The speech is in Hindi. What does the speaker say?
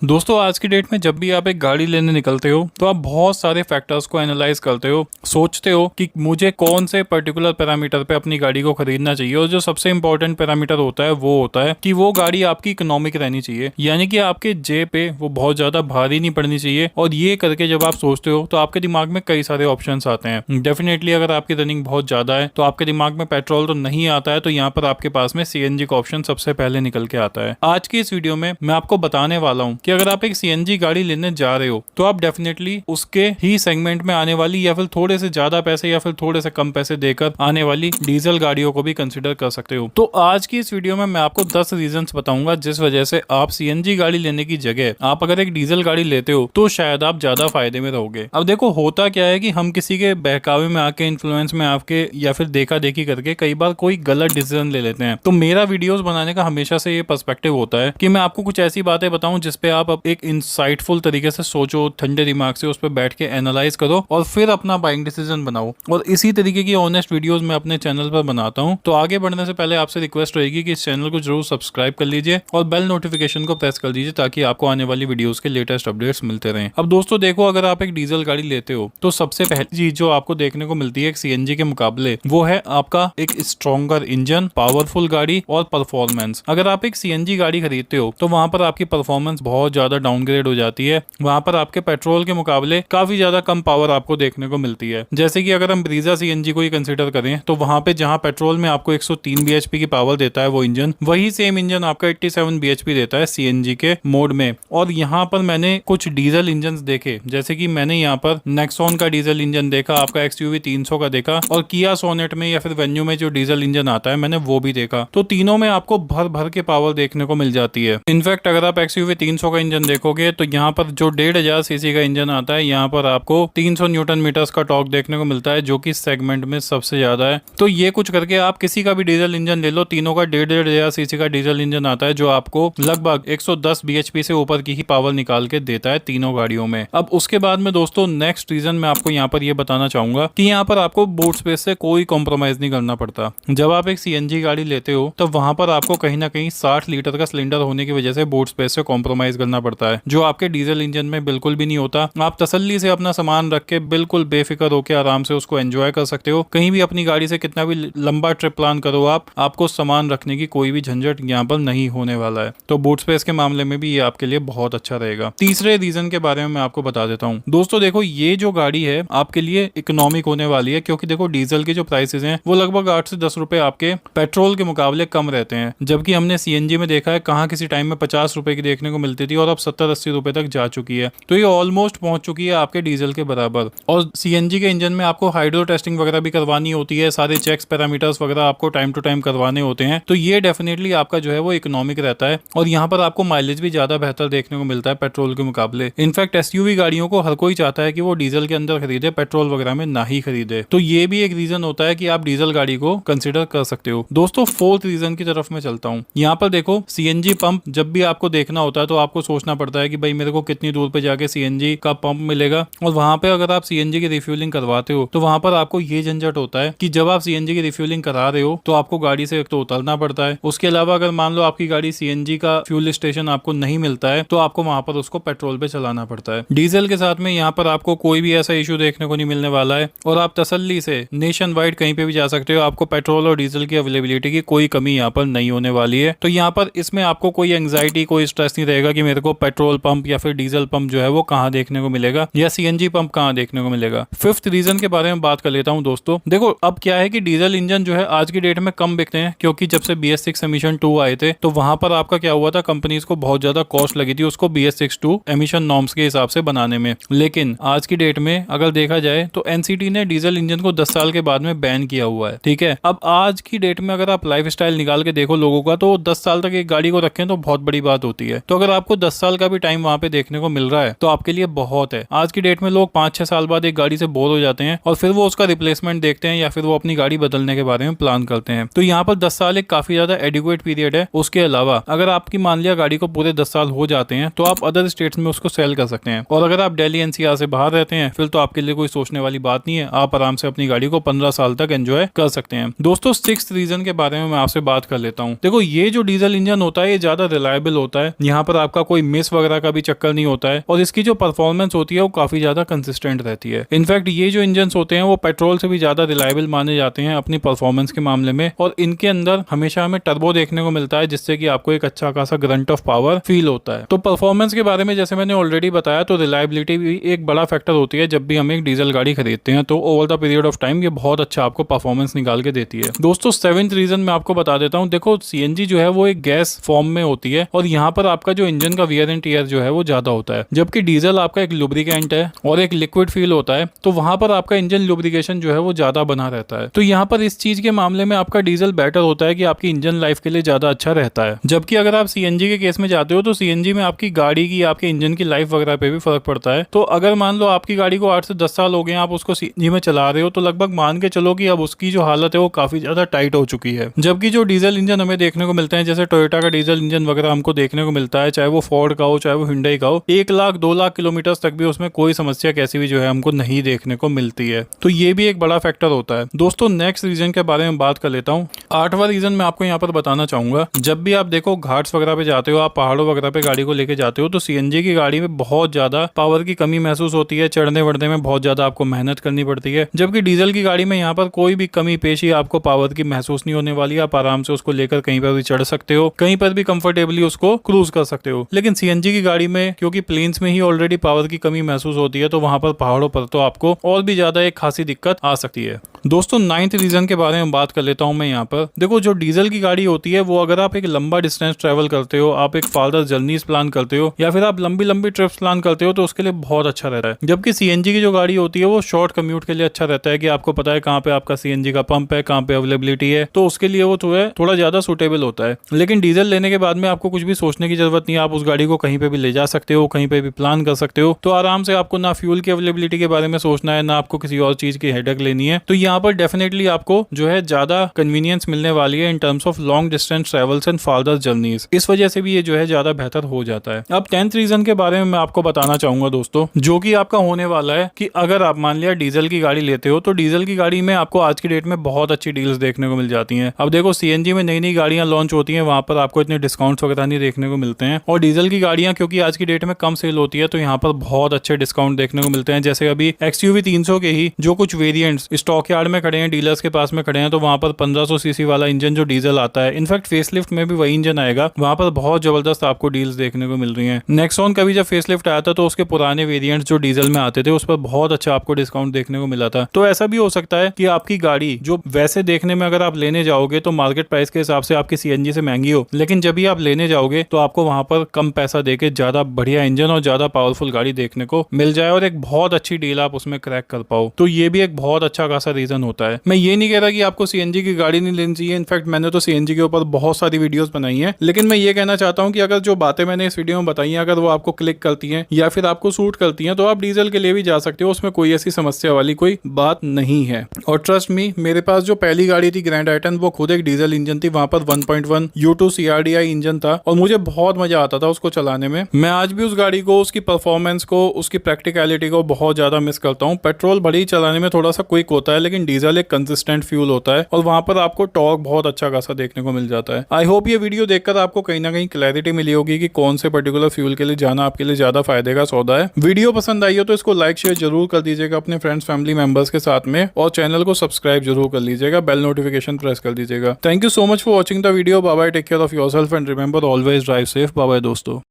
दोस्तों आज की डेट में जब भी आप एक गाड़ी लेने निकलते हो तो आप बहुत सारे फैक्टर्स को एनालाइज करते हो, सोचते हो कि मुझे कौन से पर्टिकुलर पैरामीटर पे अपनी गाड़ी को खरीदना चाहिए। और जो सबसे इंपॉर्टेंट पैरामीटर होता है वो होता है कि वो गाड़ी आपकी इकोनॉमिक रहनी चाहिए, यानी कि आपके जेब पे वो बहुत ज्यादा भारी नहीं पड़नी चाहिए। और ये करके जब आप सोचते हो तो आपके दिमाग में कई सारे ऑप्शंस आते हैं। डेफिनेटली अगर आपकी रनिंग बहुत ज्यादा है तो आपके दिमाग में पेट्रोल तो नहीं आता है, तो यहाँ पर आपके पास में सीएनजी का ऑप्शन सबसे पहले निकल के आता है। आज की इस वीडियो में मैं आपको बताने वाला हूँ कि अगर आप एक सीएनजी गाड़ी लेने जा रहे हो तो आप डेफिनेटली उसके ही सेगमेंट में आने वाली या फिर थोड़े से ज्यादा पैसे या फिर थोड़े से कम पैसे देकर आने वाली डीजल गाड़ियों को भी कंसिडर कर सकते हो। तो आज की इस वीडियो में मैं आपको 10 रीजंस बताऊंगा जिस वजह से आप सीएनजी गाड़ी लेने की जगह आप अगर एक डीजल गाड़ी लेते हो तो शायद आप ज्यादा फायदे में रहोगे। अब देखो होता क्या है कि हम किसी के बहकावे में आके, इन्फ्लुएंस में आके या फिर देखा देखी करके कई बार कोई गलत डिसीजन ले लेते हैं। तो मेरा वीडियोस बनाने का हमेशा से ये पर्सपेक्टिव होता है कि मैं आपको कुछ ऐसी बातें बताऊं जिसपे आप अब एक इंसाइटफुल तरीके से सोचो, ठंडे दिमाग से उस पर बैठ के एनालाइज करो और फिर अपना बाइंग डिसीजन बनाओ। और इसी तरीके की ऑनेस्ट वीडियोस मैं अपने चैनल पर बनाता हूं। तो आगे बढ़ने से पहले आपसे रिक्वेस्ट रहेगी कि इस चैनल को जरूर सब्सक्राइब कर लीजिए और बेल नोटिफिकेशन को प्रेस कर दीजिए ताकि आपको आने वाली वीडियोस के लेटेस्ट अपडेट्स मिलते रहें। अब दोस्तों देखो, अगर आप एक डीजल गाड़ी लेते हो तो सबसे पहली चीज जो आपको देखने को मिलती है एक सीएनजी के मुकाबले, वो है आपका एक स्ट्रॉन्गर इंजन, पावरफुल गाड़ी और परफॉर्मेंस। अगर आप एक सीएनजी गाड़ी खरीदते हो तो वहां पर आपकी परफॉर्मेंस बहुत ज्यादा डाउनग्रेड हो जाती है। वहां पर आपके पेट्रोल के मुकाबले काफी ज्यादा कम पावर आपको देखने को मिलती है। जैसे कि अगर हम ब्रीजा सीएनजी को ही कंसीडर करें तो वहां पे जहां पेट्रोल में आपको 103 बीएचपी की पावर देता है वो इंजन, वही सेम इंजन आपका 87 बीएचपी देता है सीएनजी के मोड में। और यहाँ पर मैंने कुछ डीजल इंजन देखे, जैसे कि मैंने यहाँ पर नेक्सॉन का डीजल इंजन देखा, आपका एक्सयूवी 300 का देखा, और किया सोनेट में या फिर वेन्यू में जो डीजल इंजन आता है मैंने वो भी देखा। तो तीनों में आपको भर भर के पावर देखने को मिल जाती है। इनफैक्ट अगर आप एक्सयूवी 300 का इंजन देखोगे तो यहाँ पर जो 1500 सीसी का इंजन आता है, यहाँ पर आपको 300 न्यूटन मीटर्स का टॉर्क देखने को मिलता है, जो कि सेगमेंट में सबसे ज्यादा है। तो ये कुछ करके आप किसी का भी डीजल इंजन ले लो, तीनों का 1500 सीसी का डीजल इंजन आता है जो आपको लगभग 110 बीएचपी से ऊपर की ही पावर निकाल के देता है तीनों गाड़ियों में। अब उसके बाद में दोस्तों नेक्स्ट रीजन मैं आपको यहाँ पर ये बताना चाहूंगा कि यहाँ पर आपको बूट स्पेस से कोई कॉम्प्रोमाइज नहीं करना पड़ता। जब आप एक सीएनजी गाड़ी लेते हो तो वहां पर आपको कहीं ना कहीं 60 लीटर का सिलेंडर होने की वजह से बूट स्पेस से कॉम्प्रोमाइज करना पड़ता है, जो आपके डीजल इंजन में बिल्कुल भी नहीं होता। आप तसल्ली से अपना सामान रख के बिल्कुल बेफिक्र होकर आराम से उसको एंजॉय कर सकते हो। कहीं भी अपनी गाड़ी से कितना भी लंबा ट्रिप प्लान करो आपको सामान रखने की कोई भी झंझट यहाँ पर नहीं होने वाला है। तो बूट स्पेस के मामले में भी ये आपके लिए बहुत अच्छा रहेगा। तीसरे रीजन के बारे में मैं आपको बता देता हूँ। दोस्तों देखो, ये जो गाड़ी है आपके लिए इकोनॉमिक होने वाली है, क्योंकि देखो डीजल के जो प्राइसेस हैं वो लगभग 8 से 10 रुपए आपके पेट्रोल के मुकाबले कम रहते हैं। जबकि हमने सीएनजी में देखा है कहाँ किसी टाइम में 50 रुपए की देखने को मिलती थी और अब 70-80 रुपए तक जा चुकी है। तो ये ऑलमोस्ट पहुंच चुकी है आपके डीजल के बराबर। और सीएनजी के इंजन में आपको हाइड्रो टेस्टिंग वगैरह भी करवानी होती है, सारे चेक्स पैरामीटर्स वगैरह आपको टाइम टू टाइम करवाने होते हैं। तो ये डेफिनेटली आपका जो है वो इकोनॉमिक रहता है और यहाँ पर आपको माइलेज भी ज्यादा बेहतर देखने को मिलता है पेट्रोल के मुकाबले। इनफैक्ट एसयूवी गाड़ियों को हर कोई चाहता है कि वो डीजल के अंदर खरीदे, पेट्रोल वगैरह में ना ही खरीदे। तो ये भी एक रीजन होता है कि आप डीजल गाड़ी को कंसिडर कर सकते हो। दोस्तों फोर्थ रीजन की तरफ मैं चलता हूँ। यहाँ पर देखो, सीएनजी पंप जब भी आपको देखना होता है तो आपको सोचना पड़ता है कि भाई मेरे को कितनी दूर पे जाके सीएनजी का पंप मिलेगा। और वहां पे अगर आप सीएनजी की रिफ्यूलिंग करवाते हो तो वहां पर आपको ये झंझट होता है कि जब आप सीएनजी की रिफ्यूलिंग करा रहे हो तो आपको गाड़ी से एक तो उतरना पड़ता है। उसके अलावा अगर मान लो आपकी गाड़ी सीएनजी का फ्यूल स्टेशन आपको नहीं मिलता है तो आपको वहां पर उसको पेट्रोल पे चलाना पड़ता है। डीजल के साथ में यहाँ पर आपको कोई भी ऐसा इशू देखने को नहीं मिलने वाला है और आप तसल्ली से नेशन वाइड कहीं पे भी जा सकते हो। आपको पेट्रोल और डीजल की अवेलेबिलिटी की कोई कमी यहाँ पर नहीं होने वाली है। तो यहाँ पर इसमें आपको कोई एंग्जाइटी, कोई स्ट्रेस नहीं रहेगा कि मेरे को पेट्रोल पंप या फिर डीजल पंप जो है वो कहाँ देखने को मिलेगा या सीएनजी पंप कहाँ देखने को मिलेगा। फिफ्थ रीजन के बारे में बात कर लेता हूँ दोस्तों। देखो अब क्या है कि डीजल इंजन जो है आज की डेट में कम बिकते हैं, क्योंकि जब से BS6 एमिशन 2 आए थे तो वहां पर आपका क्या हुआ था, कंपनीज को बहुत ज्यादा कॉस्ट लगी थी उसको BS6 एमिशन नॉर्म्स के हिसाब से बनाने में। लेकिन आज की डेट में अगर देखा जाए तो एनसीटी ने डीजल इंजन को 10 साल के बाद में बैन किया हुआ है। ठीक है, अब आज की डेट में अगर आप लाइफ स्टाइल निकाल के देखो लोगों का, तो 10 साल तक एक गाड़ी को रखें तो बहुत बड़ी बात होती है। तो अगर आपको 10 साल का भी टाइम वहां पे देखने को मिल रहा है तो आपके लिए बहुत है। आज की डेट में लोग 5-6 साल बाद एक गाड़ी से बोर हो जाते हैं और फिर वो उसका रिप्लेसमेंट देखते हैं या फिर वो अपनी गाड़ी बदलने के बारे में प्लान करते हैं। तो यहाँ पर 10 साल एक काफी ज्यादा एडिक्वेट पीरियड है। उसके अलावा अगर आपकी मान लिया गाड़ी को पूरे 10 साल हो जाते हैं तो आप अदर स्टेट्स में उसको सेल कर सकते हैं। और अगर आप दिल्ली एनसीआर से बाहर रहते हैं फिर तो आपके लिए कोई सोचने वाली बात नहीं है, आप आराम से अपनी गाड़ी को 15 साल तक एंजॉय कर सकते हैं। दोस्तों सिक्स्थ रीजन के बारे में मैं आपसे बात कर लेता हूँ। देखो ये जो डीजल इंजन होता है ये ज्यादा रिलायबल होता है। यहाँ पर आपका कोई मिस वगैरह का भी चक्कर नहीं होता है और इसकी जो परफॉर्मेंस होती है वो काफी ज्यादा कंसिस्टेंट रहती है। इनफैक्ट ये जो इंजन होते हैं वो पेट्रोल से भी ज्यादा रिलायबल माने जाते हैं अपनी परफॉर्मेंस के मामले में, और इनके अंदर हमेशा हमें टर्बो देखने को मिलता है जिससे कि आपको एक अच्छा खासा ग्रंट ऑफ पावर फील होता है। तो परफॉर्मेंस के बारे में जैसे मैंने ऑलरेडी बताया, तो रिलायबिलिटी भी एक बड़ा फैक्टर होती है जब भी हम एक डीजल गाड़ी खरीदते हैं, तो over the period of time ये बहुत अच्छा आपको परफॉर्मेंस निकाल के देती है। दोस्तों 7th रीजन मैं आपको बता देता हूँ। देखो सीएनजी जो है वो एक गैस फॉर्म में होती है और यहाँ पर आपका जो इंजन का वियर एंड टियर जो है वो ज्यादा होता है, जबकि डीजल आपका एक लुब्रिकेंट है और एक लिक्विड फील होता है, तो वहां पर आपका इंजन लुब्रिकेशन जो है वो ज्यादा बना रहता है। तो यहाँ पर इस चीज के मामले में आपका डीजल बेटर होता है कि आपकी इंजन लाइफ के लिए ज्यादा अच्छा रहता है। जबकि अगर आप सीएनजी के केस में जाते हो तो सीएनजी में आपकी गाड़ी की, आपके इंजन की लाइफ वगैरह पे भी फर्क पड़ता है। तो अगर मान लो आपकी गाड़ी को 8 से 10 साल हो गए, आप उसको सीएनजी में चला रहे हो, तो लगभग मान के चलो कि अब उसकी जो हालत है वो काफी ज्यादा टाइट हो चुकी है। जबकि जो डीजल इंजन हमें देखने को मिलते हैं, जैसे टोयोटा का डीजल इंजन वगैरह हमको देखने को मिलता है, चाहे वो फोर्ड का हो चाहे वो हुंडई का हो, 1 लाख 2 लाख किलोमीटर तक भी उसमें कोई समस्या कैसी भी जो है हमको नहीं देखने को मिलती है। तो ये भी एक बड़ा फैक्टर होता है। दोस्तों नेक्स्ट रीजन के बारे में बात कर लेता हूँ। 8वां रीजन मैं आपको यहाँ पर बताना चाहूंगा। जब भी आप देखो घाट्स वगैरह पे जाते हो, आप पहाड़ों वगैरह पे गाड़ी को लेके जाते हो, तो सीएनजी की गाड़ी में बहुत ज्यादा पावर की कमी महसूस होती है। चढ़ने बढ़ने में बहुत ज्यादा आपको मेहनत करनी पड़ती है, जबकि डीजल की गाड़ी में यहाँ पर कोई भी कमी पेशी आपको पावर की महसूस नहीं होने वाली है। आप आराम से उसको लेकर कहीं पर भी चढ़ सकते हो, कहीं पर भी कंफर्टेबली उसको क्रूज कर सकते हो। लेकिन सीएनजी की गाड़ी में क्योंकि प्लेन्स में ही ऑलरेडी पावर की कमी महसूस होती है, तो वहां पर पहाड़ों पर तो आपको और भी ज्यादा एक खासी दिक्कत आ सकती है। दोस्तों 9th रीजन के बारे में बात कर लेता हूं मैं यहाँ पर। देखो जो डीजल की गाड़ी होती है वो अगर आप एक लंबा डिस्टेंस ट्रेवल करते हो, आप एक फार्दर जर्नीज प्लान करते हो या फिर आप लंबी लंबी ट्रिप्स प्लान करते हो, तो उसके लिए बहुत अच्छा रहता है। जबकि सीएनजी की जो गाड़ी होती है वो शॉर्ट कम्यूट के लिए अच्छा रहता है कि आपको पता है कहाँ पे आपका सीएनजी का पंप है, कहाँ पे अवेलेबिलिटी है, तो उसके लिए वो थोड़ा ज्यादा सुटेबल होता है। लेकिन डीजल लेने के बाद में आपको कुछ भी सोचने की जरूरत नहीं है। आप उस गाड़ी को कहीं पे भी ले जा सकते हो, कहीं पे भी प्लान कर सकते हो, तो आराम से आपको ना फ्यूल की अवेलेबिलिटी के बारे में सोचना है, ना आपको किसी और चीज की हेडेक लेनी है। तो यहाँ पर डेफिनेटली आपको जो है ज्यादा कन्वीनियंस मिलने वाली है in terms of long distance travels and farther journeys. इस वजह से भी ये जो है ज्यादा बेहतर हो जाता है। अब 10th रीजन के बारे में मैं आपको बताना चाहूंगा दोस्तों, जो कि आपका होने वाला है कि अगर आप मान लिया डीजल की गाड़ी लेते हो, तो डीजल की गाड़ी में आपको आज की डेट में बहुत अच्छी डील्स देखने को मिल जाती हैं। अब देखो सीएनजी में नई नई गाड़ियां लॉन्च होती हैं, वहां पर आपको इतने डिस्काउंट्स वगैरह नहीं देखने को मिलते हैं, और डीजल की गाड़ियां क्योंकि आज की डेट में कम सेल होती है, तो यहाँ पर बहुत अच्छे डिस्काउंट देखने को मिलते हैं। जैसे अभी XUV 300 के ही जो कुछ वेरिएंट्स स्टॉक यार्ड में खड़े हैं, डीलर्स के पास में खड़े हैं, तो वहां पर 1500 सीसी वाला इंजन जो डीजल आता है, इनफैक्ट फेसलिफ्ट में भी वही इंजन आएगा, वहां पर बहुत जबरदस्त आपको डील्स देखने को मिल रही हैं। नेक्सॉन का भी जब फेसलिफ्ट आया था, तो उसके पुराने वेरिएंट्स जो डीजल में आते थे उस पर बहुत अच्छा आपको डिस्काउंट देखने को मिला था। तो ऐसा भी हो सकता है कि आपकी गाड़ी जो वैसे देखने में अगर आप लेने जाओगे तो मार्केट प्राइस के हिसाब से आपकी सीएनजी से महंगी हो, लेकिन जब भी आप लेने जाओगे तो आपको वहां पर कम पैसा देके ज्यादा बढ़िया इंजन और ज्यादा पावरफुल गाड़ी देखने को मिल जाए और एक बहुत अच्छी डील आप उसमें क्रैक कर पाओ। तो ये भी एक बहुत अच्छा खासा रीजन होता है। मैं ये नहीं कह रहा कि आपको सीएनजी की गाड़ी नहीं लेनी चाहिए, इनफैक्ट मैंने तो सीएनजी के ऊपर बहुत सारी वीडियोस बनाई हैं, लेकिन मैं ये कहना चाहता हूं कि अगर जो बातें मैंने इस वीडियो में बताई हैं अगर वो आपको क्लिक करती हैं या फिर आपको सूट करती हैं, तो आप डीजल के लिए भी जा सकते हो, उसमें कोई ऐसी समस्या वाली कोई बात नहीं है। और ट्रस्ट मी, मेरे पास जो पहली गाड़ी थी ग्रैंड आइटन, वो खुद एक डीजल इंजन थी, वहां पर 1.1 U2 CRDI इंजन था और मुझे बहुत मजा आता था उसको चलाने में। मैं आज भी उस गाड़ी को, उसकी परफॉर्मेंस को, उसकी प्रैक्टिकलिटी को बहुत ज्यादा मिस करता हूँ। पेट्रोल भले ही चलाने में थोड़ा सा क्विक होता है, लेकिन डीजल एक कंसिस्टेंट फ्यूल होता है और वहां पर आपको टॉर्क बहुत अच्छा खासा देखने को मिल जाता है। आई होप ये वीडियो देखकर आपको कहीं ना कहीं क्लैरिटी मिली होगी कि कौन से पर्टिकुलर फ्यूल के लिए जाना आपके लिए ज्यादा फायदे का सौदा है। वीडियो पसंद आई हो तो इसको लाइक शेयर जरूर कर दीजिएगा अपने फ्रेंड्स फैमिली मेंबर्स के साथ में, और चैनल को सब्सक्राइब जरूर कर लीजिएगा, बेल नोटिफिकेशन प्रेस कर दीजिएगा। Thank you so much for watching the video. Bye bye, take care of yourself and remember always drive safe. Bye bye दोस्तों।